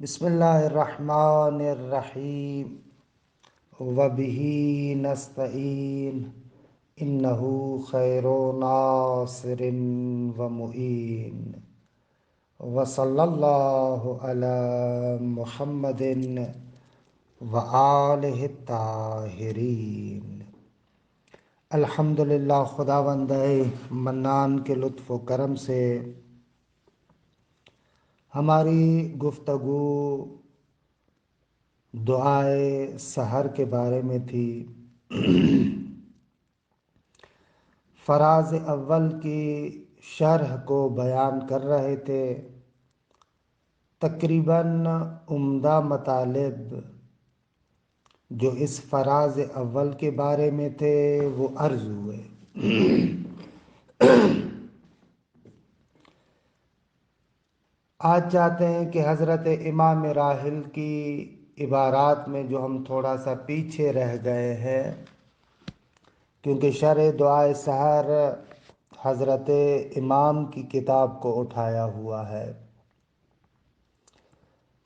بسم اللہ الرحمن الرحیم وبہ نستعین انہ خیر ناصر و معین وصلی اللہ علی محمد وآلہ الطاہرین۔ الحمدللہ، خداوند منان کے لطف و کرم سے ہماری گفتگو دعائے سحر کے بارے میں تھی۔ فراز اول کی شرح کو بیان کر رہے تھے۔ تقریباً عمدہ مطالب جو اس فراز اول کے بارے میں تھے وہ عرض ہوئے۔ آج چاہتے ہیں کہ حضرت امام راحل کی عبارات میں جو ہم تھوڑا سا پیچھے رہ گئے ہیں، کیونکہ شرح دعائے سحر حضرت امام کی کتاب کو اٹھایا ہوا ہے،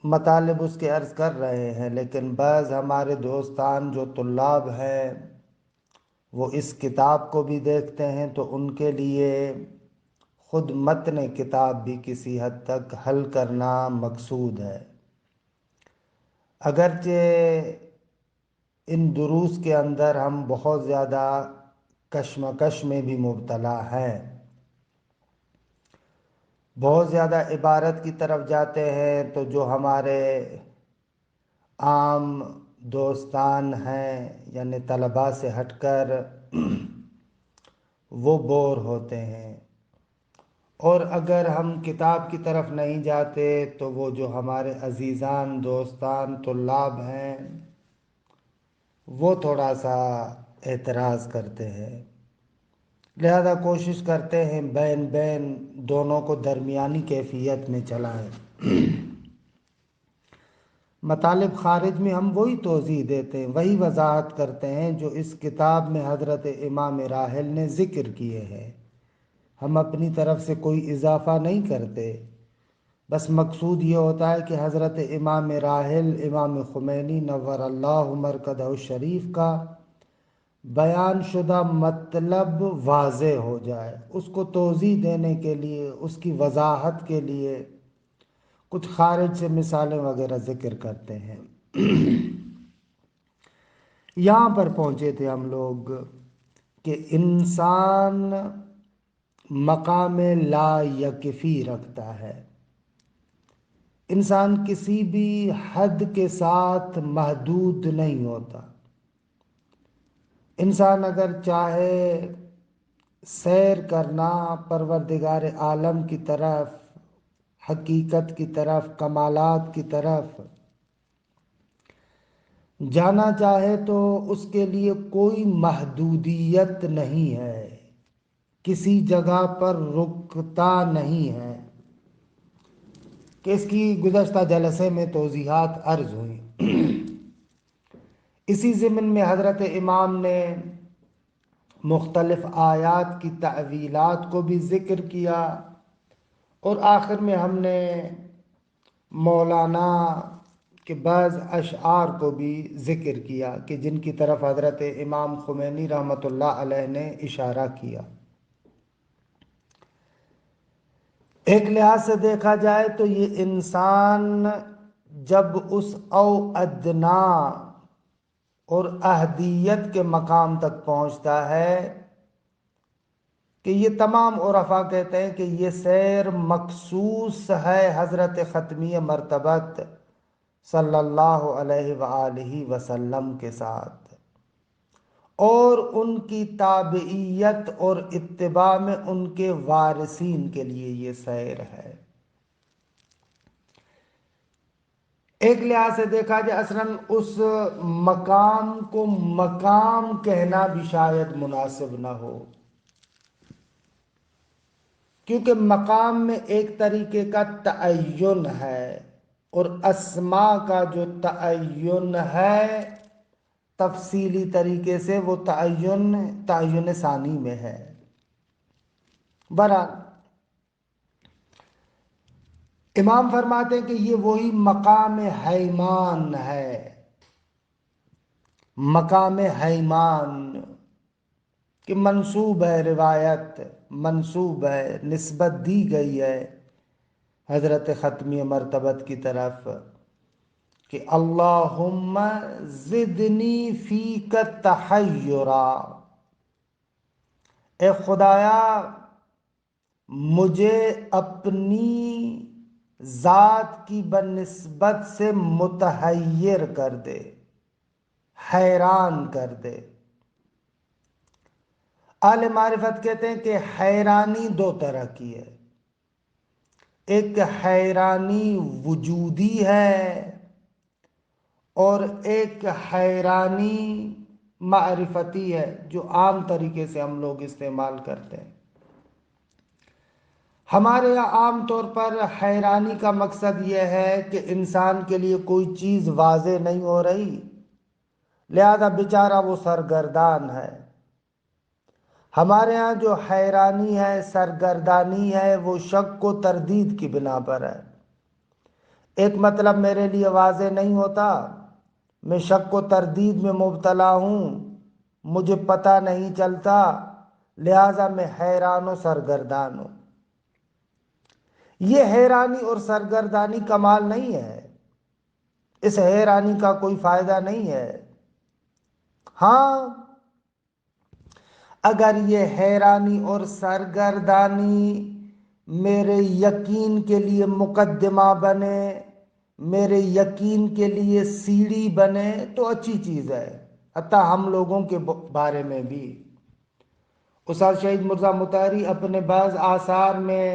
مطالب اس کے عرض کر رہے ہیں، لیکن بعض ہمارے دوستان جو طلاب ہیں وہ اس کتاب کو بھی دیکھتے ہیں تو ان کے لیے خود متن کتاب بھی کسی حد تک حل کرنا مقصود ہے۔ اگرچہ ان دروس کے اندر ہم بہت زیادہ کشمکش میں بھی مبتلا ہیں، بہت زیادہ عبارت کی طرف جاتے ہیں تو جو ہمارے عام دوستان ہیں یعنی طلباء سے ہٹ کر وہ بور ہوتے ہیں، اور اگر ہم کتاب کی طرف نہیں جاتے تو وہ جو ہمارے عزیزان دوستان طلاب ہیں وہ تھوڑا سا اعتراض کرتے ہیں، لہذا کوشش کرتے ہیں بین بین دونوں کو درمیانی کیفیت میں چلائیں۔ مطالب خارج میں ہم وہی توضیح دیتے ہیں، وہی وضاحت کرتے ہیں جو اس کتاب میں حضرت امام راحل نے ذکر کیے ہیں۔ ہم اپنی طرف سے کوئی اضافہ نہیں کرتے، بس مقصود یہ ہوتا ہے کہ حضرت امام راحل امام خمینی نور اللہ مرکزہ الشریف کا بیان شدہ مطلب واضح ہو جائے، اس کو توضیح دینے کے لیے، اس کی وضاحت کے لیے کچھ خارج سے مثالیں وغیرہ ذکر کرتے ہیں۔ یہاں پر پہنچے تھے ہم لوگ کہ انسان مقام لا یکفی رکھتا ہے، انسان کسی بھی حد کے ساتھ محدود نہیں ہوتا۔ انسان اگر چاہے سیر کرنا پروردگار عالم کی طرف، حقیقت کی طرف، کمالات کی طرف جانا چاہے تو اس کے لیے کوئی محدودیت نہیں ہے، کسی جگہ پر رکتا نہیں ہے، کہ اس کی گزشتہ جلسے میں توضیحات عرض ہوئیں۔ اسی ضمن میں حضرت امام نے مختلف آیات کی تعویلات کو بھی ذکر کیا، اور آخر میں ہم نے مولانا کے بعض اشعار کو بھی ذکر کیا کہ جن کی طرف حضرت امام خمینی رحمۃ اللہ علیہ نے اشارہ کیا۔ ایک لحاظ سے دیکھا جائے تو یہ انسان جب اس او ادنا اور احدیت کے مقام تک پہنچتا ہے کہ یہ تمام عرفاء کہتے ہیں کہ یہ سیر مخصوص ہے حضرت ختمی مرتبت صلی اللہ علیہ وآلہ وسلم کے ساتھ، اور ان کی تابعیت اور اتباع میں ان کے وارثین کے لیے یہ سیر ہے۔ ایک لحاظ سے دیکھا جائے اصلاً اس مقام کو مقام کہنا بھی شاید مناسب نہ ہو، کیونکہ مقام میں ایک طریقے کا تعین ہے، اور اسماء کا جو تعین ہے تفصیلی طریقے سے وہ تعین ثانی میں ہے۔ برحال امام فرماتے ہیں کہ یہ وہی مقام حیمان ہے، مقام حیمان کہ منسوب ہے، روایت منسوب ہے، نسبت دی گئی ہے حضرت ختمی مرتبت کی طرف کہ اللہم زدنی فیک تحیرا، اے خدایا مجھے اپنی ذات کی بنسبت سے متحیر کر دے، حیران کر دے۔ اہل معرفت کہتے ہیں کہ حیرانی دو طرح کی ہے، ایک حیرانی وجودی ہے اور ایک حیرانی معرفتی ہے جو عام طریقے سے ہم لوگ استعمال کرتے ہیں۔ ہمارے یہاں عام طور پر حیرانی کا مقصد یہ ہے کہ انسان کے لیے کوئی چیز واضح نہیں ہو رہی، لہذا بیچارہ وہ سرگردان ہے۔ ہمارے ہاں جو حیرانی ہے، سرگردانی ہے، وہ شک و تردید کی بنا پر ہے۔ ایک مطلب میرے لیے واضح نہیں ہوتا، میں شک و تردید میں مبتلا ہوں، مجھے پتہ نہیں چلتا، لہذا میں حیران و سرگردان ہوں۔ یہ حیرانی اور سرگردانی کمال نہیں ہے، اس حیرانی کا کوئی فائدہ نہیں ہے۔ ہاں، اگر یہ حیرانی اور سرگردانی میرے یقین کے لیے مقدمہ بنے، میرے یقین کے لیے سیڑھی بنے تو اچھی چیز ہے، حتیٰ ہم لوگوں کے بارے میں بھی۔ استاد شہید مرزا مطہری اپنے بعض آثار میں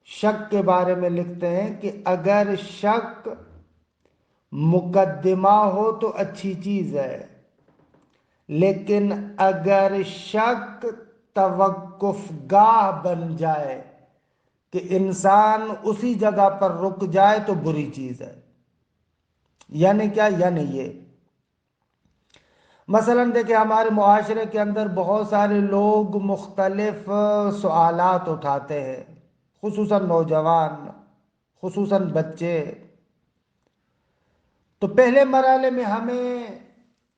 شک کے بارے میں لکھتے ہیں کہ اگر شک مقدمہ ہو تو اچھی چیز ہے، لیکن اگر شک توقف گاہ بن جائے کہ انسان اسی جگہ پر رک جائے تو بری چیز ہے۔ یعنی کیا؟ یعنی یہ مثلاً دیکھیں، ہمارے معاشرے کے اندر بہت سارے لوگ مختلف سوالات اٹھاتے ہیں، خصوصاً نوجوان، خصوصاً بچے۔ تو پہلے مرحلے میں ہمیں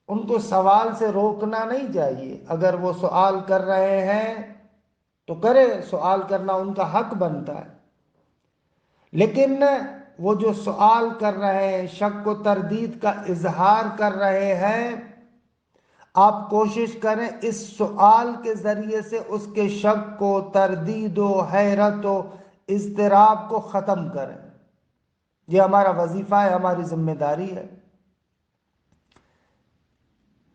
ان کو سوال سے روکنا نہیں چاہیے۔ اگر وہ سوال کر رہے ہیں تو کرے، سوال کرنا ان کا حق بنتا ہے، لیکن وہ جو سوال کر رہے ہیں، شک و تردید کا اظہار کر رہے ہیں، آپ کوشش کریں اس سوال کے ذریعے سے اس کے شک کو، تردید و حیرت و اضطراب کو ختم کریں۔ یہ ہمارا وظیفہ ہے، ہماری ذمہ داری ہے۔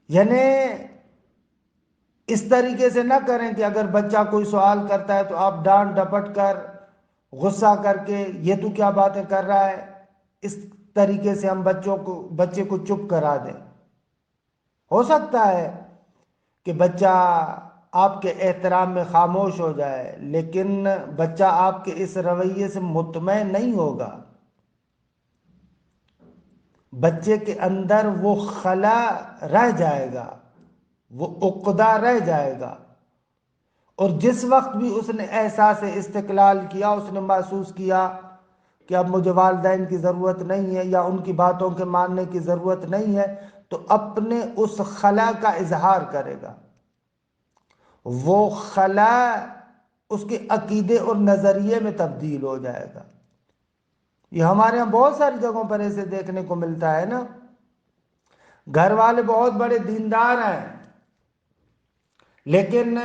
یعنی اس طریقے سے نہ کریں کہ اگر بچہ کوئی سوال کرتا ہے تو آپ ڈانٹ ڈپٹ کر، غصہ کر کے یہ تو کیا باتیں کر رہا ہے، اس طریقے سے ہم بچے کو چپ کرا دیں۔ ہو سکتا ہے کہ بچہ آپ کے احترام میں خاموش ہو جائے، لیکن بچہ آپ کے اس رویے سے مطمئن نہیں ہوگا۔ بچے کے اندر وہ خلا رہ جائے گا، وہ عقدہ رہ جائے گا، اور جس وقت بھی اس نے احساس استقلال کیا، اس نے محسوس کیا کہ اب مجھے والدین کی ضرورت نہیں ہے یا ان کی باتوں کے ماننے کی ضرورت نہیں ہے، تو اپنے اس خلا کا اظہار کرے گا۔ وہ خلا اس کے عقیدے اور نظریے میں تبدیل ہو جائے گا۔ یہ ہمارے ہاں بہت ساری جگہوں پر ایسے دیکھنے کو ملتا ہے نا۔ گھر والے بہت بڑے دیندار ہیں، لیکن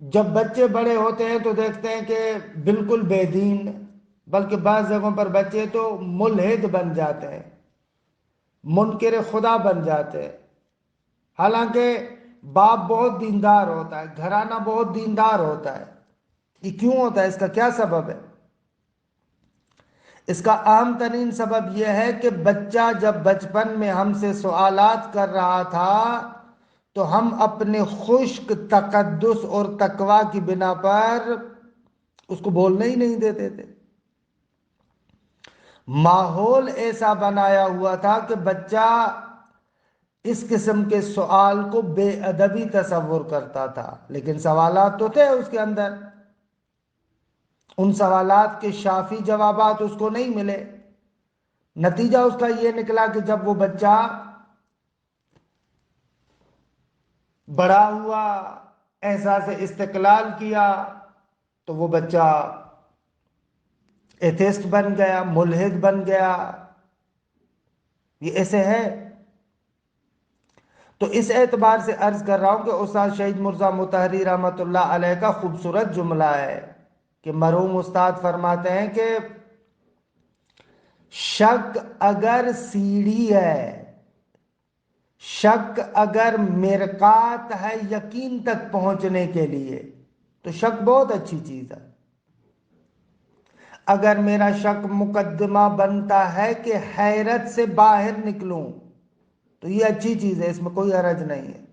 جب بچے بڑے ہوتے ہیں تو دیکھتے ہیں کہ بالکل بے دین، بلکہ بعض جگہوں پر بچے تو ملحد بن جاتے ہیں، منکر خدا بن جاتے ہیں، حالانکہ باپ بہت دیندار ہوتا ہے، گھرانہ بہت دیندار ہوتا ہے۔ یہ کیوں ہوتا ہے؟ اس کا کیا سبب ہے؟ اس کا عام ترین سبب یہ ہے کہ بچہ جب بچپن میں ہم سے سوالات کر رہا تھا تو ہم اپنے خشک تقدس اور تقوی کی بنا پر اس کو بولنے ہی نہیں دیتے تھے۔ ماحول ایسا بنایا ہوا تھا کہ بچہ اس قسم کے سوال کو بے ادبی تصور کرتا تھا، لیکن سوالات تو تھے اس کے اندر، ان سوالات کے شافی جوابات اس کو نہیں ملے۔ نتیجہ اس کا یہ نکلا کہ جب وہ بچہ بڑا ہوا، احساس استقلال کیا، تو وہ بچہ ایتھسٹ بن گیا، ملحد بن گیا۔ یہ ایسے ہے۔ تو اس اعتبار سے عرض کر رہا ہوں کہ استاد شہید مرزا مطہری رحمۃ اللہ علیہ کا خوبصورت جملہ ہے کہ مرحوم استاد فرماتے ہیں کہ شک اگر سیڑھی ہے، شک اگر مرقات ہے یقین تک پہنچنے کے لیے، تو شک بہت اچھی چیز ہے۔ اگر میرا شک مقدمہ بنتا ہے کہ حیرت سے باہر نکلوں، تو یہ اچھی چیز ہے، اس میں کوئی حرج نہیں ہے۔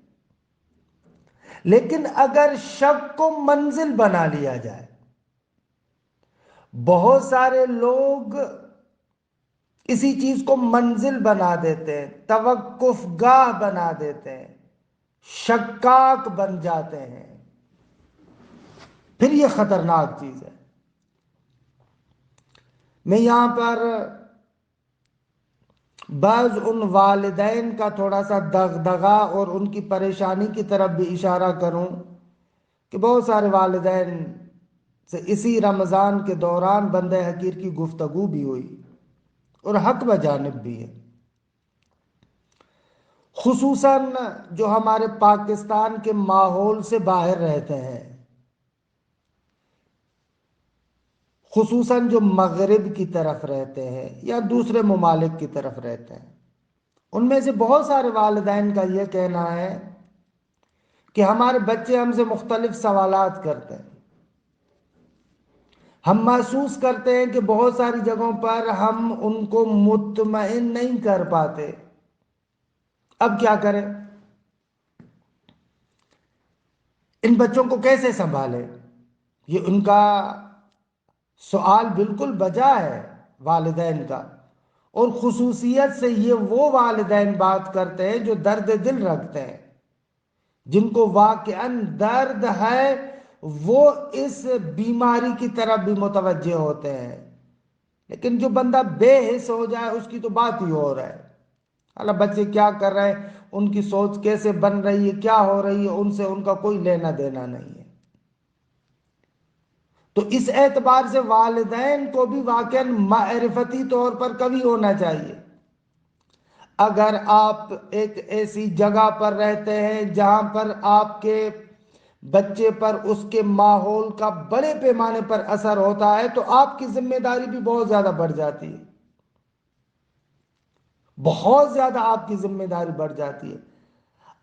لیکن اگر شک کو منزل بنا لیا جائے، بہت سارے لوگ اسی چیز کو منزل بنا دیتے ہیں، توقف گاہ بنا دیتے ہیں، شکاک بن جاتے ہیں، پھر یہ خطرناک چیز ہے۔ میں یہاں پر بعض ان والدین کا تھوڑا سا دغدغہ اور ان کی پریشانی کی طرف بھی اشارہ کروں کہ بہت سارے والدین سے اسی رمضان کے دوران بندہ حقیر کی گفتگو بھی ہوئی اور حق بجانب بھی ہے، خصوصاً جو ہمارے پاکستان کے ماحول سے باہر رہتے ہیں، خصوصاً جو مغرب کی طرف رہتے ہیں یا دوسرے ممالک کی طرف رہتے ہیں۔ ان میں سے بہت سارے والدین کا یہ کہنا ہے کہ ہمارے بچے ہم سے مختلف سوالات کرتے ہیں، ہم محسوس کرتے ہیں کہ بہت ساری جگہوں پر ہم ان کو مطمئن نہیں کر پاتے، اب کیا کریں؟ ان بچوں کو کیسے سنبھالیں؟ یہ ان کا سوال بالکل بجا ہے والدین کا، اور خصوصیت سے یہ وہ والدین بات کرتے ہیں جو درد دل رکھتے ہیں، جن کو واقعاً درد ہے، وہ اس بیماری کی طرف بھی متوجہ ہوتے ہیں۔ لیکن جو بندہ بے حس ہو جائے اس کی تو بات ہی ہو رہا ہے۔ اللہ بچے کیا کر رہے ہیں، ان کی سوچ کیسے بن رہی ہے، کیا ہو رہی ہے، ان سے ان کا کوئی لینا دینا نہیں ہے۔ تو اس اعتبار سے والدین کو بھی واقعاً معرفتی طور پر کبھی ہونا چاہیے۔ اگر آپ ایک ایسی جگہ پر رہتے ہیں جہاں پر آپ کے بچے پر اس کے ماحول کا بڑے پیمانے پر اثر ہوتا ہے، تو آپ کی ذمہ داری بھی بہت زیادہ بڑھ جاتی ہے، بہت زیادہ آپ کی ذمہ داری بڑھ جاتی ہے۔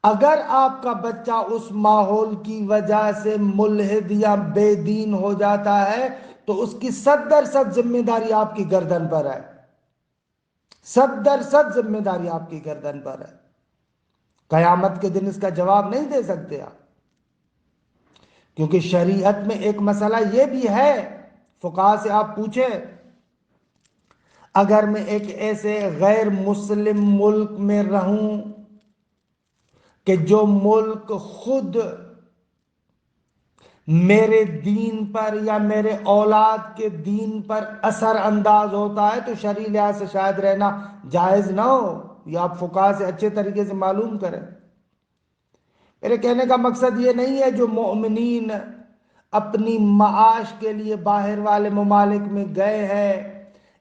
اگر آپ کا بچہ اس ماحول کی وجہ سے ملحد یا بے دین ہو جاتا ہے، تو اس کی 100% ذمہ داری آپ کی گردن پر ہے، 100% ذمہ داری آپ کی گردن پر ہے۔ قیامت کے دن اس کا جواب نہیں دے سکتے آپ، کیونکہ شریعت میں ایک مسئلہ یہ بھی ہے، فقہا سے آپ پوچھیں، اگر میں ایک ایسے غیر مسلم ملک میں رہوں کہ جو ملک خود میرے دین پر یا میرے اولاد کے دین پر اثر انداز ہوتا ہے، تو شرعی لحاظ سے شاید رہنا جائز نہ ہو، یہ آپ فقہا سے اچھے طریقے سے معلوم کریں۔ میرے کہنے کا مقصد یہ نہیں ہے جو مومنین اپنی معاش کے لیے باہر والے ممالک میں گئے ہیں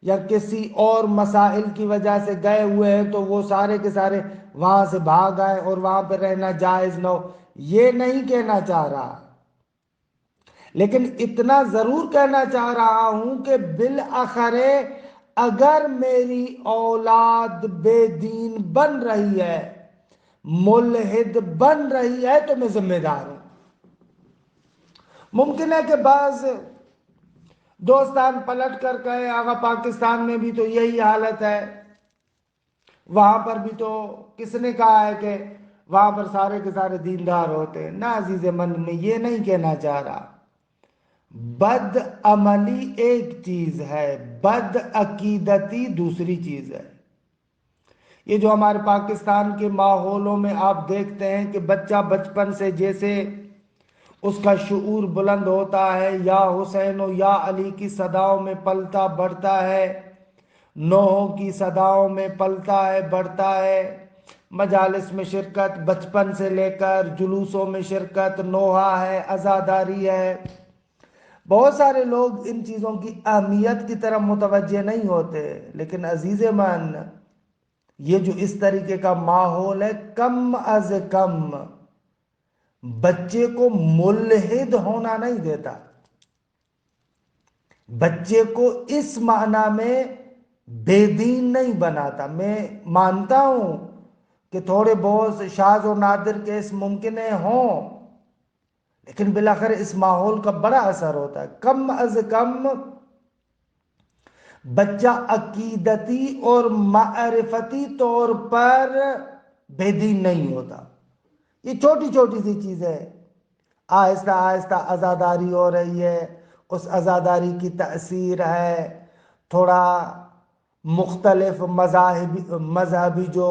یا کسی اور مسائل کی وجہ سے گئے ہوئے ہیں تو وہ سارے کے سارے وہاں سے بھاگ آئے اور وہاں پہ رہنا جائز نہ ہو، یہ نہیں کہنا چاہ رہا، لیکن اتنا ضرور کہنا چاہ رہا ہوں کہ بالآخر اگر میری اولاد بے دین بن رہی ہے، ملحد بن رہی ہے، تو میں ذمہ دار ہوں۔ ممکن ہے کہ بعض دوستان پلٹ کر کہے آغا پاکستان میں بھی تو یہی حالت ہے، وہاں پر بھی تو کس نے کہا ہے کہ وہاں پر سارے کے سارے دیندار ہوتے ہیں؟ نہ عزیز من، میں یہ نہیں کہنا چاہ رہا۔ بد عملی ایک چیز ہے، بد عقیدتی دوسری چیز ہے۔ یہ جو ہمارے پاکستان کے ماحولوں میں آپ دیکھتے ہیں کہ بچہ بچپن سے جیسے اس کا شعور بلند ہوتا ہے، یا حسین و یا علی کی صداؤں میں پلتا بڑھتا ہے، نوحوں کی صداؤں میں پلتا ہے بڑھتا ہے۔ مجالس میں شرکت بچپن سے لے کر جلوسوں میں شرکت نوحہ ہے، عزاداری ہے۔ بہت سارے لوگ ان چیزوں کی اہمیت کی طرف متوجہ نہیں ہوتے، لیکن عزیز من، یہ جو اس طریقے کا ماحول ہے، کم از کم بچے کو ملحد ہونا نہیں دیتا، بچے کو اس معنی میں بے دین نہیں بناتا۔ میں مانتا ہوں کہ تھوڑے بہت شاذ و نادر کیس ممکن ہوں، لیکن بالاخر اس ماحول کا بڑا اثر ہوتا ہے۔ کم از کم بچہ عقیدتی اور معرفتی طور پر بے دین نہیں ہوتا۔ یہ چھوٹی چھوٹی سی چیزیں آہستہ آہستہ عزاداری ہو رہی ہے، اس عزاداری کی تأثیر ہے تھوڑا مختلف مذہبی جو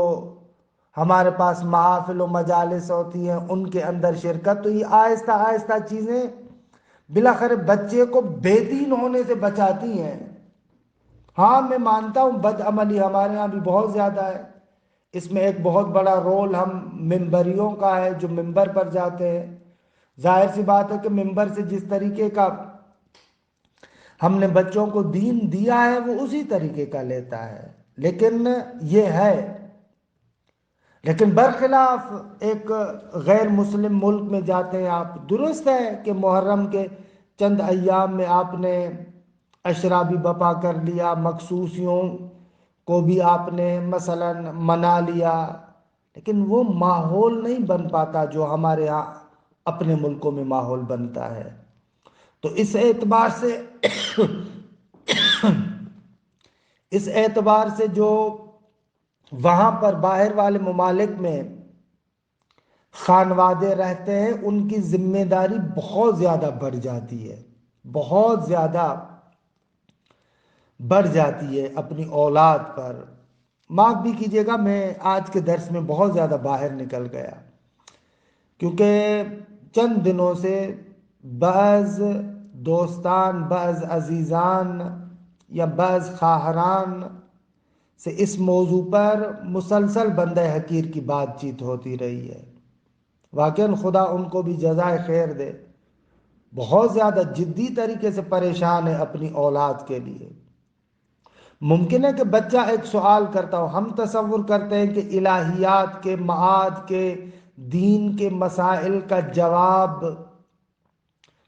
ہمارے پاس محافل و مجالس ہوتی ہیں ان کے اندر شرکت، تو یہ آہستہ آہستہ چیزیں بالاخر بچے کو بے دین ہونے سے بچاتی ہیں۔ ہاں میں مانتا ہوں بد عملی ہمارے ہاں بھی بہت زیادہ ہے، اس میں ایک بہت بڑا رول ہم ممبریوں کا ہے جو ممبر پر جاتے ہیں۔ ظاہر سی بات ہے کہ ممبر سے جس طریقے کا ہم نے بچوں کو دین دیا ہے وہ اسی طریقے کا لیتا ہے، لیکن یہ ہے، لیکن برخلاف ایک غیر مسلم ملک میں جاتے ہیں آپ، درست ہے کہ محرم کے چند ایام میں آپ نے عشرہ بھی بپا کر لیا، مخصوصیوں کو بھی آپ نے مثلا منا لیا، لیکن وہ ماحول نہیں بن پاتا جو ہمارے ہاں اپنے ملکوں میں ماحول بنتا ہے۔ تو اس اعتبار سے جو وہاں پر باہر والے ممالک میں خانوادے رہتے ہیں ان کی ذمہ داری بہت زیادہ بڑھ جاتی ہے، بہت زیادہ بڑھ جاتی ہے اپنی اولاد پر۔ معاف بھی کیجیے گا میں آج کے درس میں بہت زیادہ باہر نکل گیا، کیونکہ چند دنوں سے بعض دوستان، بعض عزیزان یا بعض خواہران سے اس موضوع پر مسلسل بندہ حقیر کی بات چیت ہوتی رہی ہے۔ واقعاً خدا ان کو بھی جزائے خیر دے، بہت زیادہ جدی طریقے سے پریشان ہے اپنی اولاد کے لیے۔ ممکن ہے کہ بچہ ایک سوال کرتا ہو، ہم تصور کرتے ہیں کہ الہیات کے، معاد کے، دین کے مسائل کا جواب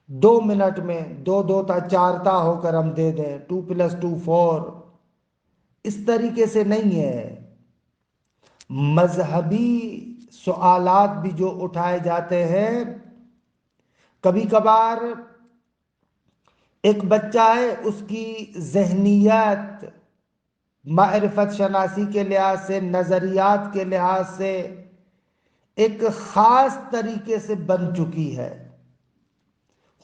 2 منٹ میں 2 تا 4 ہو کر ہم دے دیں، 2+2 4۔ اس طریقے سے نہیں ہے۔ مذہبی سوالات بھی جو اٹھائے جاتے ہیں، کبھی کبھار ایک بچہ ہے، اس کی ذہنیت معرفت شناسی کے لحاظ سے، نظریات کے لحاظ سے ایک خاص طریقے سے بن چکی ہے۔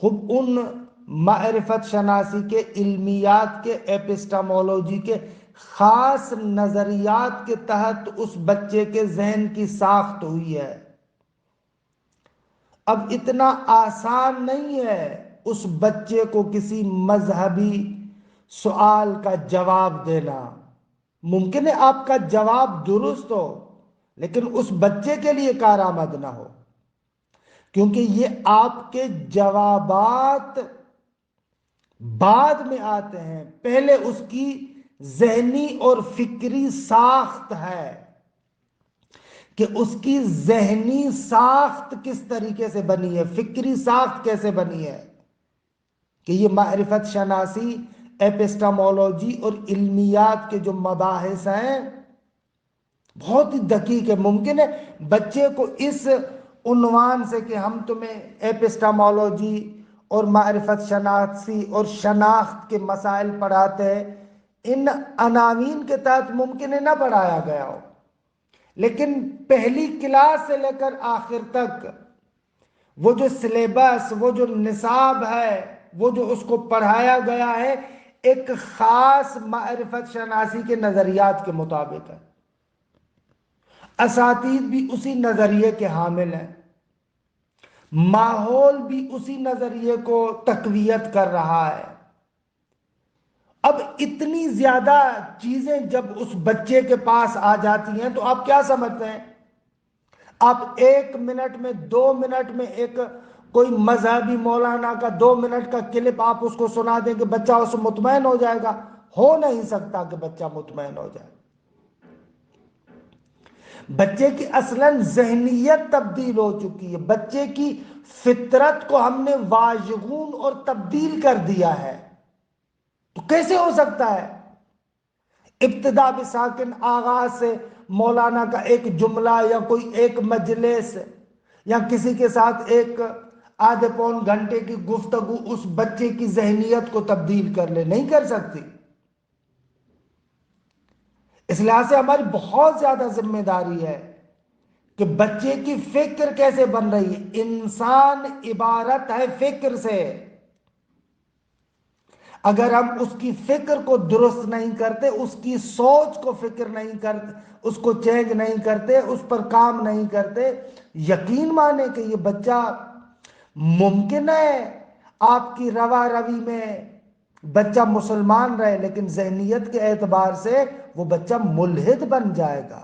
خوب ان معرفت شناسی کے، علمیات کے، ایپسٹامولوجی کے خاص نظریات کے تحت اس بچے کے ذہن کی ساخت ہوئی ہے۔ اب اتنا آسان نہیں ہے اس بچے کو کسی مذہبی سوال کا جواب دینا۔ ممکن ہے آپ کا جواب درست ہو، لیکن اس بچے کے لیے کارآمد نہ ہو، کیونکہ یہ آپ کے جوابات بعد میں آتے ہیں، پہلے اس کی ذہنی اور فکری ساخت ہے کہ اس کی ذہنی ساخت کس طریقے سے بنی ہے، فکری ساخت کیسے بنی ہے، کہ یہ معرفت شناسی، ایپسٹامولوجی اور علمیات کے جو مباحث ہیں بہت ہی دقیق ہے۔ ممکن ہے بچے کو اس عنوان سے کہ ہم تمہیں ایپسٹامولوجی اور معرفت شناسی اور شناخت کے مسائل پڑھاتے ہیں، ان عناوین کے تحت ممکن ہے نہ پڑھایا گیا ہو، لیکن پہلی کلاس سے لے کر آخر تک وہ جو سلیبس، وہ جو نصاب ہے، وہ جو اس کو پڑھایا گیا ہے، ایک خاص معرفت شناسی کے نظریات کے مطابق ہے۔ اساتید بھی اسی نظریے کے حامل ہیں۔ ماحول بھی اسی نظریے کو تقویت کر رہا ہے۔ اب اتنی زیادہ چیزیں جب اس بچے کے پاس آ جاتی ہیں تو آپ کیا سمجھتے ہیں؟ آپ 1 منٹ میں 2 منٹ میں ایک کوئی مذہبی مولانا کا 2 منٹ کا کلپ آپ اس کو سنا دیں کہ بچہ اس مطمئن ہو جائے گا؟ ہو نہیں سکتا کہ بچہ مطمئن ہو جائے۔ بچے کی اصلاً ذہنیت تبدیل ہو چکی ہے، بچے کی فطرت کو ہم نے واژگون اور تبدیل کر دیا ہے، تو کیسے ہو سکتا ہے؟ ابتدا بساکن، آغاز سے مولانا کا ایک جملہ یا کوئی ایک مجلس یا کسی کے ساتھ ایک آدھے پون گھنٹے کی گفتگو اس بچے کی ذہنیت کو تبدیل کر لے، نہیں کر سکتی۔ اس لحاظ سے ہماری بہت زیادہ ذمہ داری ہے کہ بچے کی فکر کیسے بن رہی ہے۔ انسان عبارت ہے فکر سے، اگر ہم اس کی فکر کو درست نہیں کرتے، اس کی سوچ کو فکر نہیں کرتے، اس کو چینج نہیں کرتے، اس پر کام نہیں کرتے، یقین مانے کہ یہ بچہ ممکن ہے آپ کی روا روی میں بچہ مسلمان رہے لیکن ذہنیت کے اعتبار سے وہ بچہ ملحد بن جائے گا۔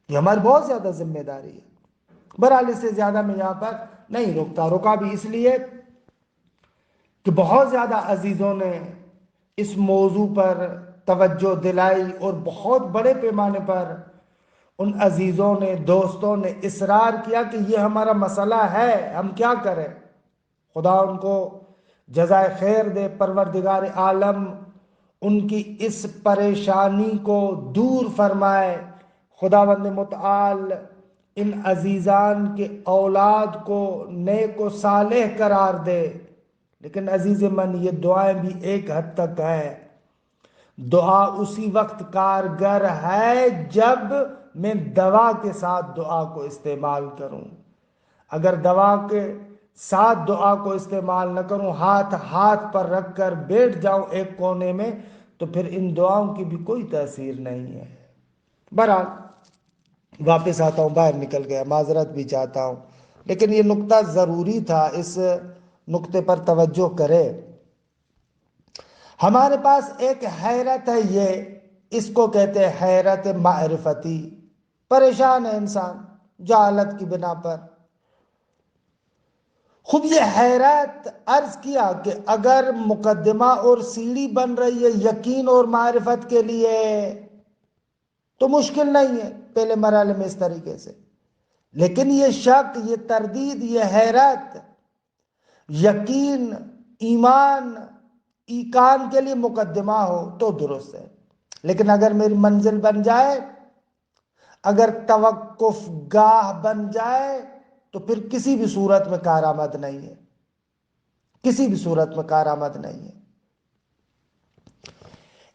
یہ ہماری بہت زیادہ ذمہ داری ہے۔ بہرحال اس سے زیادہ میں یہاں پر نہیں رکا بھی اس لیے کہ بہت زیادہ عزیزوں نے اس موضوع پر توجہ دلائی اور بہت بڑے پیمانے پر ان عزیزوں نے، دوستوں نے اصرار کیا کہ یہ ہمارا مسئلہ ہے، ہم کیا کریں۔ خدا ان کو جزائے خیر دے، پروردگار عالم ان کی اس پریشانی کو دور فرمائے۔ خداوند متعال ان عزیزان کے اولاد کو نیک و صالح قرار دے۔ لیکن عزیز من، یہ دعائیں بھی ایک حد تک ہیں۔ دعا اسی وقت کارگر ہے جب میں دوا کے ساتھ دعا کو استعمال کروں۔ اگر دوا کے ساتھ دعا کو استعمال نہ کروں، ہاتھ پر رکھ کر بیٹھ جاؤں ایک کونے میں، تو پھر ان دعاؤں کی بھی کوئی تاثیر نہیں ہے۔ بہرحال واپس آتا ہوں، باہر نکل گیا، معذرت بھی چاہتا ہوں، لیکن یہ نقطہ ضروری تھا، اس نقطے پر توجہ کرے۔ ہمارے پاس ایک حیرت ہے، اس کو کہتے ہیں حیرت معرفتی۔ پریشان ہے انسان جہالت کی بنا پر۔ خوب یہ حیرت عرض کیا کہ اگر مقدمہ اور سیڑھی بن رہی ہے یقین اور معرفت کے لیے تو مشکل نہیں ہے پہلے مرحلے میں اس طریقے سے، لیکن یہ شک، یہ تردید، یہ حیرت یقین، ایمان، ایقان کے لیے مقدمہ ہو تو درست ہے، لیکن اگر میری منزل بن جائے، اگر توقف گاہ بن جائے، تو پھر کسی بھی صورت میں کارآمد نہیں ہے، کسی بھی صورت میں کارآمد نہیں ہے۔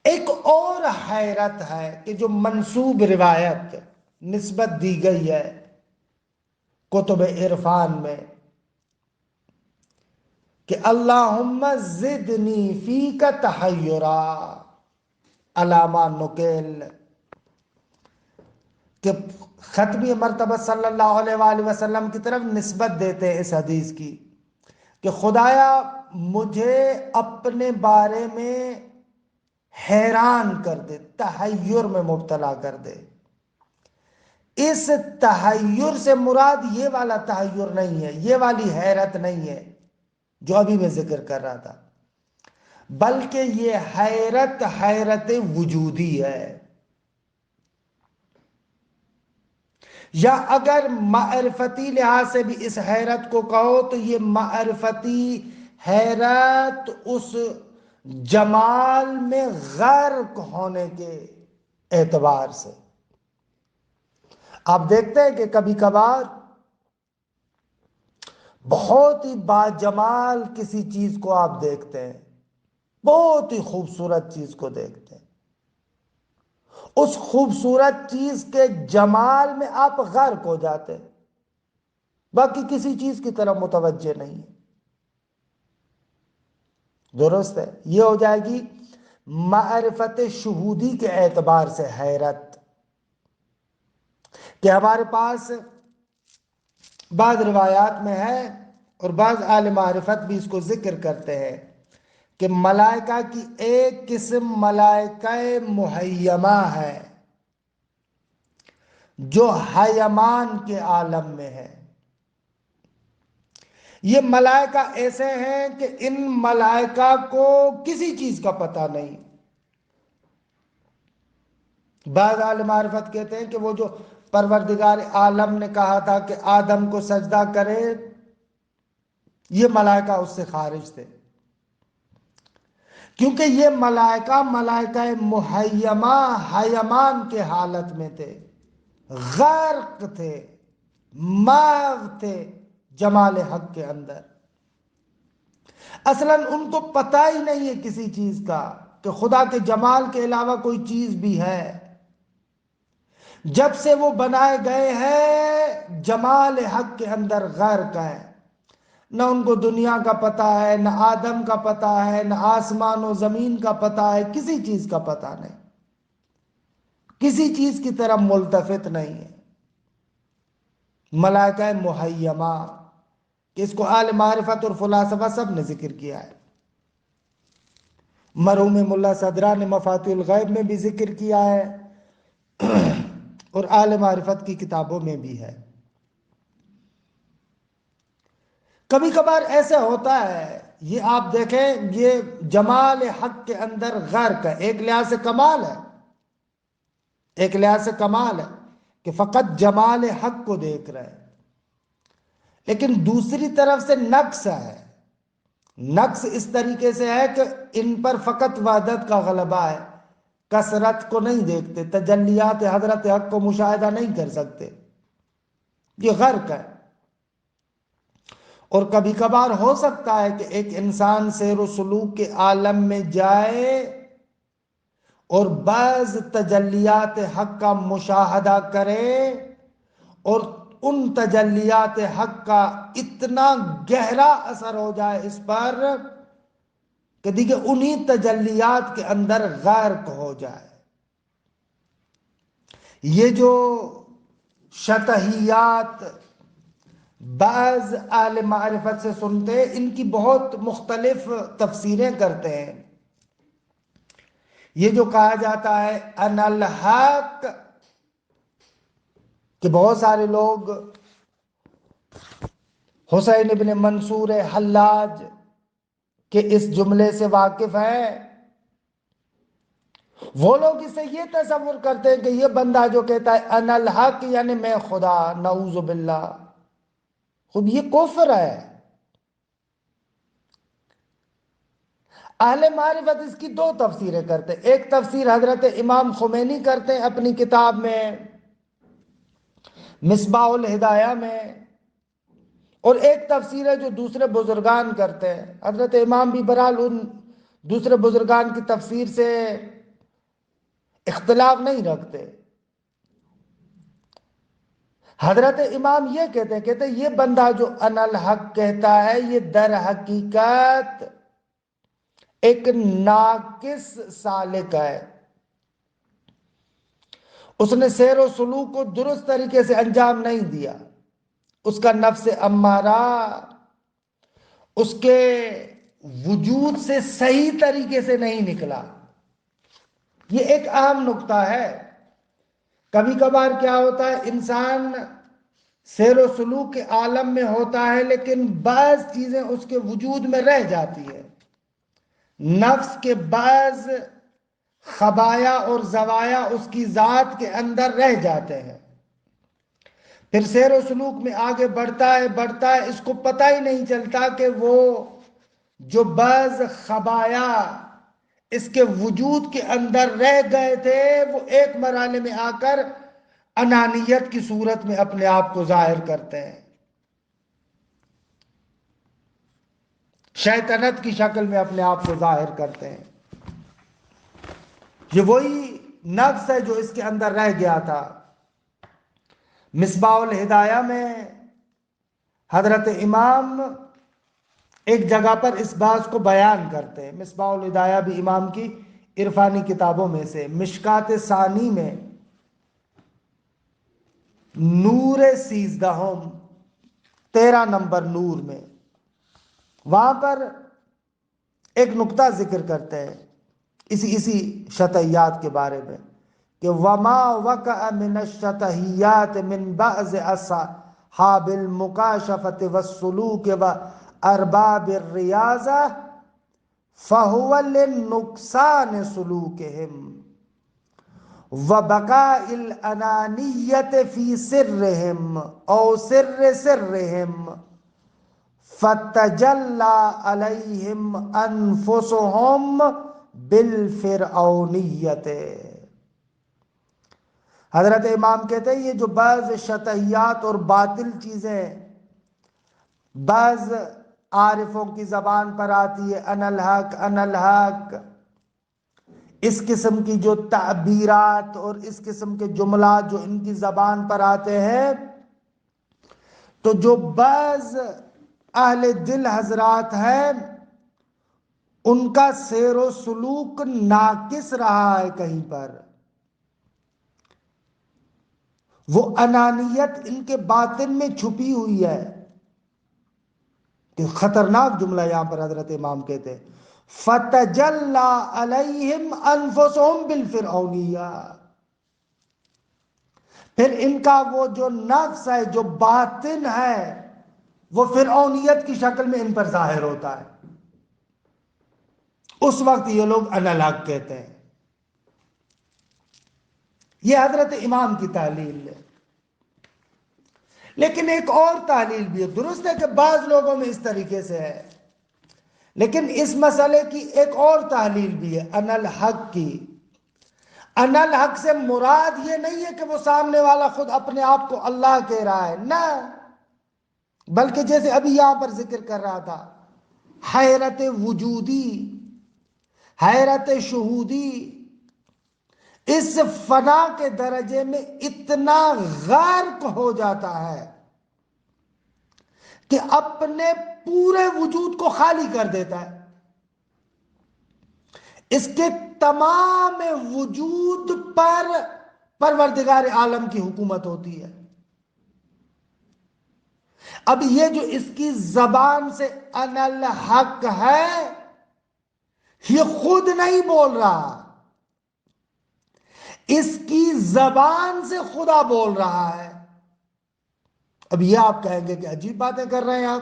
ایک اور حیرت ہے کہ جو منسوب روایت نسبت دی گئی ہے کتب عرفان میں کہ اللہم زدنی فیک تحیرا، علامہ نکیل کہ ختمی مرتبہ صلی اللہ علیہ وآلہ وسلم کی طرف نسبت دیتے ہیں اس حدیث کی کہ خدایا مجھے اپنے بارے میں حیران کر دے، تحیر میں مبتلا کر دے۔ اس تحیر سے مراد یہ والا تحیر نہیں ہے، یہ والی حیرت نہیں ہے جو ابھی میں ذکر کر رہا تھا، بلکہ یہ حیرت وجودی ہے، یا اگر معرفتی لحاظ سے بھی اس حیرت کو کہو تو یہ معرفتی حیرت اس جمال میں غرق ہونے کے اعتبار سے۔ آپ دیکھتے ہیں کہ کبھی کبھار بہت ہی باجمال کسی چیز کو آپ دیکھتے ہیں، بہت ہی خوبصورت چیز کو دیکھتے ہیں، اس خوبصورت چیز کے جمال میں آپ غرق ہو جاتے ہیں، باقی کسی چیز کی طرف متوجہ نہیں ہے۔ درست ہے، یہ ہو جائے گی معرفت شہودی کے اعتبار سے حیرت، کہ ہمارے پاس بعض روایات میں ہے اور بعض اہل معرفت بھی اس کو ذکر کرتے ہیں کہ ملائکہ کی ایک قسم ملائکہ محیمہ ہے جو حیمان کے عالم میں ہے۔ یہ ملائکہ ایسے ہیں کہ ان ملائکہ کو کسی چیز کا پتہ نہیں۔ بعض اہل معرفت کہتے ہیں کہ وہ جو پروردگار عالم نے کہا تھا کہ آدم کو سجدہ کرے، یہ ملائکہ اس سے خارج تھے، کیونکہ یہ ملائکہ محیمہ حیمان کے حالت میں تھے، غرق تھے، محو تھے جمال حق کے اندر۔ اصلاً ان کو پتہ ہی نہیں ہے کسی چیز کا کہ خدا کے جمال کے علاوہ کوئی چیز بھی ہے۔ جب سے وہ بنائے گئے ہیں جمال حق کے اندر غرق ہے، نہ ان کو دنیا کا پتہ ہے، نہ آدم کا پتہ ہے، نہ آسمان و زمین کا پتہ ہے، کسی چیز کا پتہ نہیں، کسی چیز کی طرف ملتفت نہیں ہے۔ ملائکہ محیمہ، کہ اس کو اہل معرفت اور فلاسفہ سب نے ذکر کیا ہے۔ مرحوم ملا صدرہ نے مفاتیح الغیب میں بھی ذکر کیا ہے اور اہل معرفت کی کتابوں میں بھی ہے۔ کبھی کبھار ایسا ہوتا ہے، یہ آپ دیکھیں، یہ جمال حق کے اندر غرق ہے، ایک لحاظ سے کمال ہے، ایک لحاظ سے کمال ہے کہ فقط جمال حق کو دیکھ رہے ہیں، لیکن دوسری طرف سے نقص ہے۔ نقص اس طریقے سے ہے کہ ان پر فقط وحدت کا غلبہ ہے، کثرت کو نہیں دیکھتے، تجلیات حضرت حق کو مشاہدہ نہیں کر سکتے، یہ غرق ہے۔ اور کبھی کبھار ہو سکتا ہے کہ ایک انسان سیر و سلوک کے عالم میں جائے اور بعض تجلیات حق کا مشاہدہ کرے اور ان تجلیات حق کا اتنا گہرا اثر ہو جائے اس پر کہ دیکھیں انہی تجلیات کے اندر غرق ہو جائے۔ یہ جو شطحیات بعض اہل معرفت سے سنتے ہیں، ان کی بہت مختلف تفسیریں کرتے ہیں۔ یہ جو کہا جاتا ہے ان الحق، کہ بہت سارے لوگ حسین ابن منصور حلاج کے اس جملے سے واقف ہیں، وہ لوگ اسے یہ تصور کرتے ہیں کہ یہ بندہ جو کہتا ہے ان الحق یعنی میں خدا، نعوذ باللہ، خود یہ کفر ہے۔ اہل معرفت اس کی دو تفسیریں کرتے ہیں۔ ایک تفسیر حضرت امام خمینی کرتے ہیں اپنی کتاب میں مصباح الہدایہ میں، اور ایک تفسیر ہے جو دوسرے بزرگان کرتے ہیں۔ حضرت امام بھی برحال ان دوسرے بزرگان کی تفسیر سے اختلاف نہیں رکھتے۔ حضرت امام یہ کہتے ہیں یہ بندہ جو ان الحق کہتا ہے یہ در حقیقت ایک ناقص سالک ہے، اس نے سیر و سلوک کو درست طریقے سے انجام نہیں دیا، اس کا نفس امارہ اس کے وجود سے صحیح طریقے سے نہیں نکلا۔ یہ ایک اہم نقطہ ہے۔ کبھی کبھار کیا ہوتا ہے، انسان سیر و سلوک کے عالم میں ہوتا ہے لیکن بعض چیزیں اس کے وجود میں رہ جاتی ہے، نفس کے بعض خبایا اور زوایا اس کی ذات کے اندر رہ جاتے ہیں، پھر سیر و سلوک میں آگے بڑھتا ہے، اس کو پتہ ہی نہیں چلتا کہ وہ جو بعض خبایا اس کے وجود کے اندر رہ گئے تھے وہ ایک مرحلے میں آ کر انانیت کی صورت میں اپنے آپ کو ظاہر کرتے ہیں، شیطنت کی شکل میں اپنے آپ کو ظاہر کرتے ہیں۔ یہ وہی نفس ہے جو اس کے اندر رہ گیا تھا۔ مصباح الہدایہ میں حضرت امام ایک جگہ پر اس بات کو بیان کرتے ہیں۔ مصباح الہدایہ بھی امام کی عرفانی کتابوں میں سے، مشکات ثانی میں نور 13 13 نمبر نور میں، وہاں پر ایک نقطہ ذکر کرتے ہیں اسی شطحیات کے بارے میں کہ وما وقع من الشطحیات من بعض اصحاب المکاشفت والسلوک وارباب الریاضہ فهو للنقصان سلوکہم وبقاء الانانیت فی سرہم او سرہم فتجلی علیہم انفسہم بالفرعونیت۔ حضرت امام کہتے ہیں یہ جو بعض شطحیات اور باطل چیزیں بعض عارفوں کی زبان پر آتی ہے، انا الحق انا الحق، اس قسم کی جو تعبیرات اور اس قسم کے جملات جو ان کی زبان پر آتے ہیں، تو جو بعض اہل دل حضرات ہیں ان کا سیر و سلوک ناقص رہا ہے، کہیں پر وہ انانیت ان کے باطن میں چھپی ہوئی ہے۔ کہ خطرناک جملہ یہاں پر حضرت امام کہتے ہیں فَتَجَلَّى عَلَيْهِمْ أَنفُسُهُمْ بِالْفِرْعَوْنِيَّةِ، پھر ان کا وہ جو نفس ہے، جو باطن ہے، وہ فرعونیت کی شکل میں ان پر ظاہر ہوتا ہے۔ اس وقت یہ لوگ انا الحق کہتے ہیں۔ یہ حضرت امام کی تحلیل ہے، لیکن ایک اور تحلیل بھی ہے۔ درست ہے کہ بعض لوگوں میں اس طریقے سے ہے، لیکن اس مسئلے کی ایک اور تحلیل بھی ہے انا الحق کی۔ انا الحق سے مراد یہ نہیں ہے کہ وہ سامنے والا خود اپنے آپ کو اللہ کہہ رہا ہے، نہ، بلکہ جیسے ابھی یہاں پر ذکر کر رہا تھا، حیرت وجودی، حیرت شہودی، اس فنا کے درجے میں اتنا غرق ہو جاتا ہے کہ اپنے پورے وجود کو خالی کر دیتا ہے۔ اس کے تمام وجود پر پروردگار عالم کی حکومت ہوتی ہے۔ اب یہ جو اس کی زبان سے انا الحق ہے، یہ خود نہیں بول رہا، اس کی زبان سے خدا بول رہا ہے۔ اب یہ آپ کہیں گے کہ عجیب باتیں کر رہے ہیں آپ۔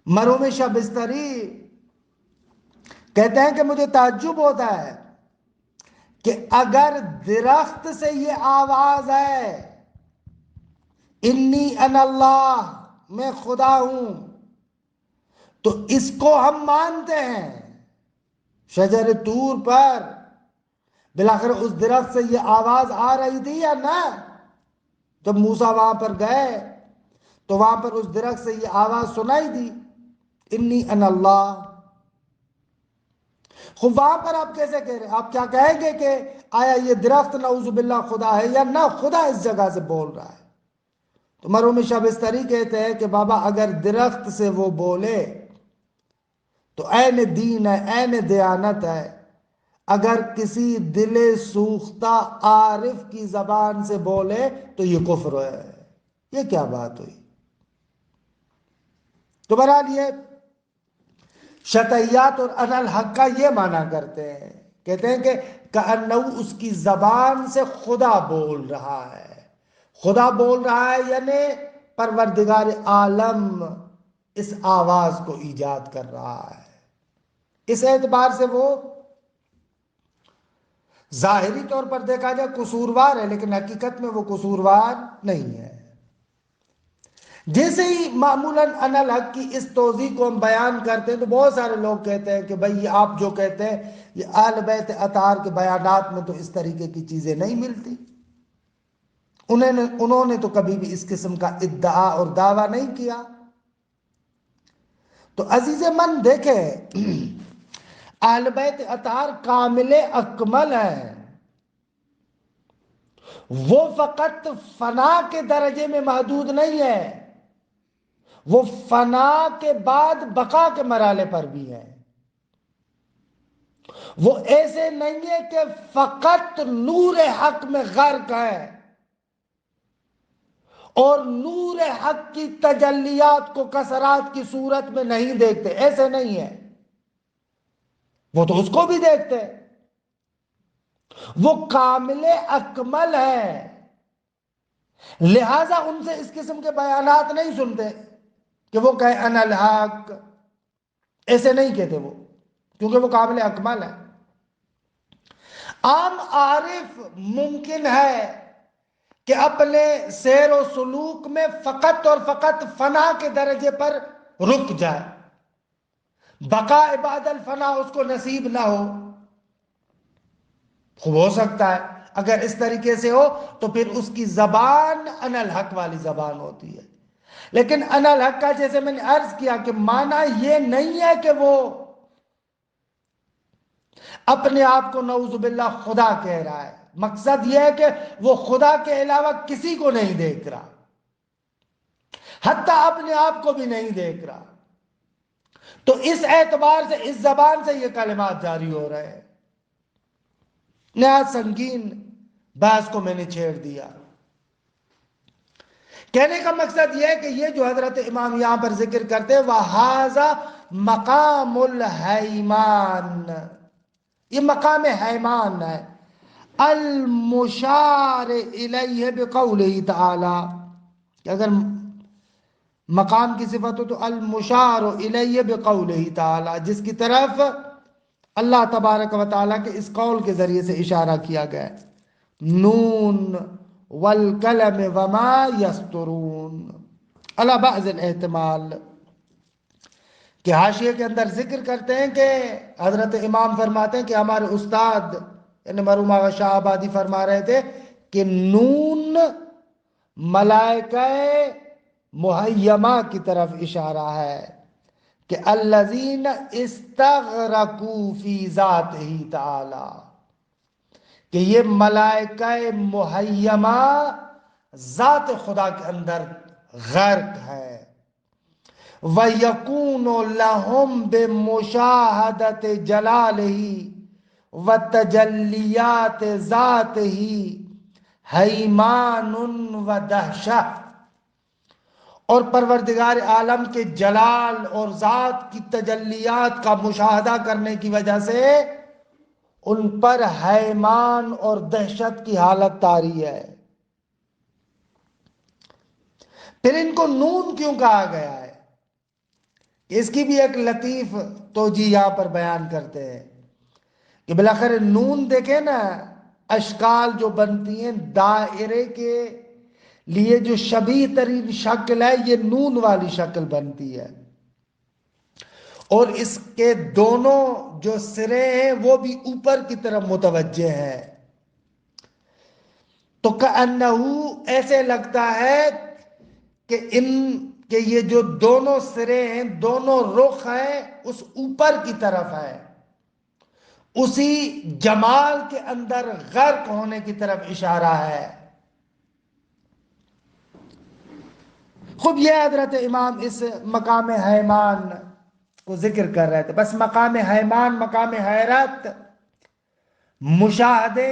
مرحوم شاہ بستری کہتے ہیں کہ مجھے تعجب ہوتا ہے کہ اگر درخت سے یہ آواز ہے انی انا اللہ، میں خدا ہوں، تو اس کو ہم مانتے ہیں۔ شجر طور پر بلاخر اس درخت سے یہ آواز آ رہی تھی یا نہ؟ جب موسیٰ وہاں پر گئے تو وہاں پر اس درخت سے یہ آواز سنائی دی، انی انا اللہ۔ خب وہاں پر آپ کیسے کہہ رہے ہیں؟ آپ کیا کہیں گے کہ آیا یہ درخت نعوذ باللہ خدا ہے یا نہ؟ خدا اس جگہ سے بول رہا ہے۔ تو مرحوم شاہ بستری کہتے ہیں کہ بابا اگر درخت سے وہ بولے تو عین دین ہے، عین دیانت ہے۔ اگر کسی دل سوختہ عارف کی زبان سے بولے تو یہ کفر ہے۔ یہ کیا بات ہوئی؟ تو بہرحال یہ شطحیات اور انا الحق کا یہ معنی کرتے ہیں، کہتے ہیں کہ کأنہ اس کی زبان سے خدا بول رہا ہے۔ خدا بول رہا ہے یعنی پروردگار عالم اس آواز کو ایجاد کر رہا ہے۔ اس اعتبار سے وہ ظاہری طور پر دیکھا جائے قصوروار ہے، لیکن حقیقت میں وہ قصوروار نہیں ہے۔ جیسے ہی معمولاً انا الحق کی اس توضیح کو ہم بیان کرتے ہیں تو بہت سارے لوگ کہتے ہیں کہ بھئی یہ آپ جو کہتے ہیں یہ اہل بیت اطہار کے بیانات میں تو اس طریقے کی چیزیں نہیں ملتی، انہوں نے تو کبھی بھی اس قسم کا ادعا اور دعویٰ نہیں کیا۔ تو عزیز من دیکھیں، اہل بیت اطہار کامل اکمل ہیں، وہ فقط فنا کے درجے میں محدود نہیں ہے، وہ فنا کے بعد بقا کے مرحلے پر بھی ہے۔ وہ ایسے نہیں ہے کہ فقط نور حق میں غرق ہے اور نور حق کی تجلیات کو کثرات کی صورت میں نہیں دیکھتے، ایسے نہیں ہے، وہ تو اس کو بھی دیکھتے، وہ کامل اکمل ہے، لہذا ان سے اس قسم کے بیانات نہیں سنتے کہ وہ کہے انا الحق، ایسے نہیں کہتے وہ، کیونکہ وہ کامل اکمل ہے۔ عام عارف ممکن ہے کہ اپنے سیر و سلوک میں فقط اور فقط فنا کے درجے پر رک جائے، بقاء بعد الفنا اس کو نصیب نہ ہو۔ خوب ہو سکتا ہے اگر اس طریقے سے ہو تو پھر اس کی زبان انا الحق والی زبان ہوتی ہے، لیکن انا الحق کا جیسے میں نے عرض کیا کہ معنی یہ نہیں ہے کہ وہ اپنے آپ کو نعوذ باللہ خدا کہہ رہا ہے، مقصد یہ ہے کہ وہ خدا کے علاوہ کسی کو نہیں دیکھ رہا، حتیٰ اپنے آپ کو بھی نہیں دیکھ رہا، تو اس اعتبار سے اس زبان سے یہ کلمات جاری ہو رہے ہیں۔ نہایت سنگین بحث کو میں نے چھیڑ دیا۔ کہنے کا مقصد یہ ہے کہ یہ جو حضرت امام یہاں پر ذکر کرتے ہیں وَهَذَا مقام الحیمان، یہ مقام حیمان ہے، المشار الیہ بقولہ تعالی، کہ اگر مقام کی صفت ہو تو المشار الیہ بقولہ تعالی، جس کی طرف اللہ تبارک و تعالیٰ کے اس قول کے ذریعے سے اشارہ کیا گیا ہے، نون والقلم وما یسطرون، علی بعض الاحتمال، کہ حاشیے کے اندر ذکر کرتے ہیں کہ حضرت امام فرماتے ہیں کہ ہمارے استاد یعنی مرحوم آغا شاہ آبادی فرما رہے تھے کہ نون ملائکہ محیمہ کی طرف اشارہ ہے، کہ الذین استغرقوا فی ذاتہ تعالی، کہ یہ ملائکہ محیمہ ذات خدا کے اندر غرق ہے، وَيَكُونُ لَهُمْ بِمُشَاهَدَةِ جَلَالِهِ وَتَجَلِّيَاتِ ذَاتِهِ حَيْمَانٌ وَدَهْشَةٌ، اور پروردگار عالم کے جلال اور ذات کی تجلیات کا مشاہدہ کرنے کی وجہ سے ان پر حیمان اور دہشت کی حالت طاری ہے۔ پھر ان کو نون کیوں کہا گیا ہے؟ اس کی بھی ایک لطیف توجیہ یہاں پر بیان کرتے ہیں کہ بالاخر نون دیکھیں نا، اشکال جو بنتی ہیں دائرے کے لیے جو شبیہ ترین شکل ہے یہ نون والی شکل بنتی ہے، اور اس کے دونوں جو سرے ہیں وہ بھی اوپر کی طرف متوجہ ہیں، تو کأنہ ایسے لگتا ہے کہ یہ جو دونوں سرے ہیں، دونوں رخ ہیں، اس اوپر کی طرف ہے، اسی جمال کے اندر غرق ہونے کی طرف اشارہ ہے۔ خود یہ حضرت امام اس مقام حیمان کو ذکر کر رہے تھے، بس مقام حیمان، مقام حیرت مشاہدے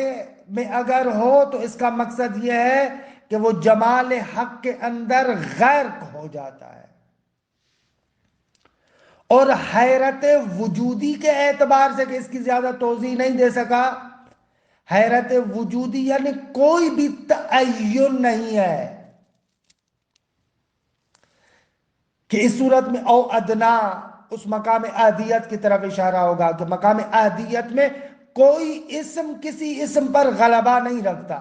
میں اگر ہو تو اس کا مقصد یہ ہے کہ وہ جمال حق کے اندر غرق ہو جاتا ہے، اور حیرت وجودی کے اعتبار سے کہ اس کی زیادہ توضیح نہیں دے سکا، حیرت وجودی یعنی کوئی بھی تعین نہیں ہے کہ اس صورت میں او ادنا اس مقام احدیت کی طرف اشارہ ہوگا کہ مقام احدیت میں کوئی اسم کسی اسم پر غلبہ نہیں رکھتا،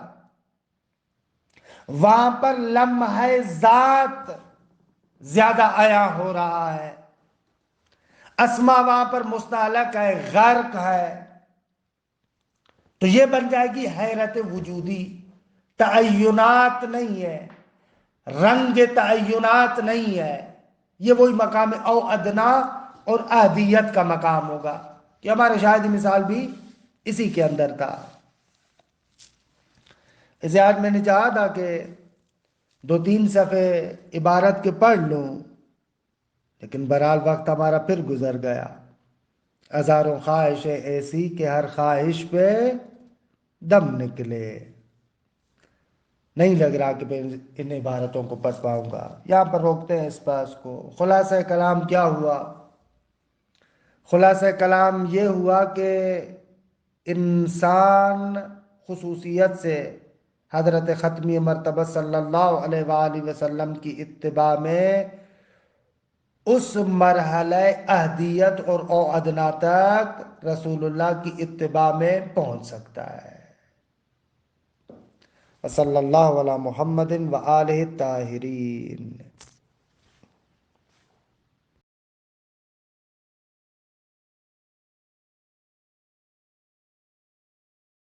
وہاں پر لمحہ ذات زیادہ عیاں ہو رہا ہے، اسما وہاں پر مستعلق ہے، غرق ہے، تو یہ بن جائے گی حیرت وجودی، تعینات نہیں ہے، رنگ تعینات نہیں ہے، یہ وہی مقام او ادنا اور احدیت کا مقام ہوگا، کہ ہمارے شاہد مثال بھی اسی کے اندر تھا۔ اسے آج میں نے چاہا تھا کہ 2-3 صفحے عبارت کے پڑھ لوں، لیکن بہرحال وقت ہمارا پھر گزر گیا۔ ہزاروں خواہشیں ایسی کہ ہر خواہش پہ دم نکلے۔ نہیں لگ رہا کہ میں ان عبارتوں کو پڑھ پاؤں گا۔ یہاں پر روکتے ہیں اس بحث کو۔ خلاصہ کلام کیا ہوا؟ خلاصہ کلام یہ ہوا کہ انسان خصوصیت سے حضرت ختمی مرتبہ صلی اللہ علیہ وآلہ وسلم کی اتباع میں اس مرحلہ اہدیت اور او ادنا تک رسول اللہ کی اتباع میں پہنچ سکتا ہے۔ صلی اللہ علی محمد و آلہ الطاہرین۔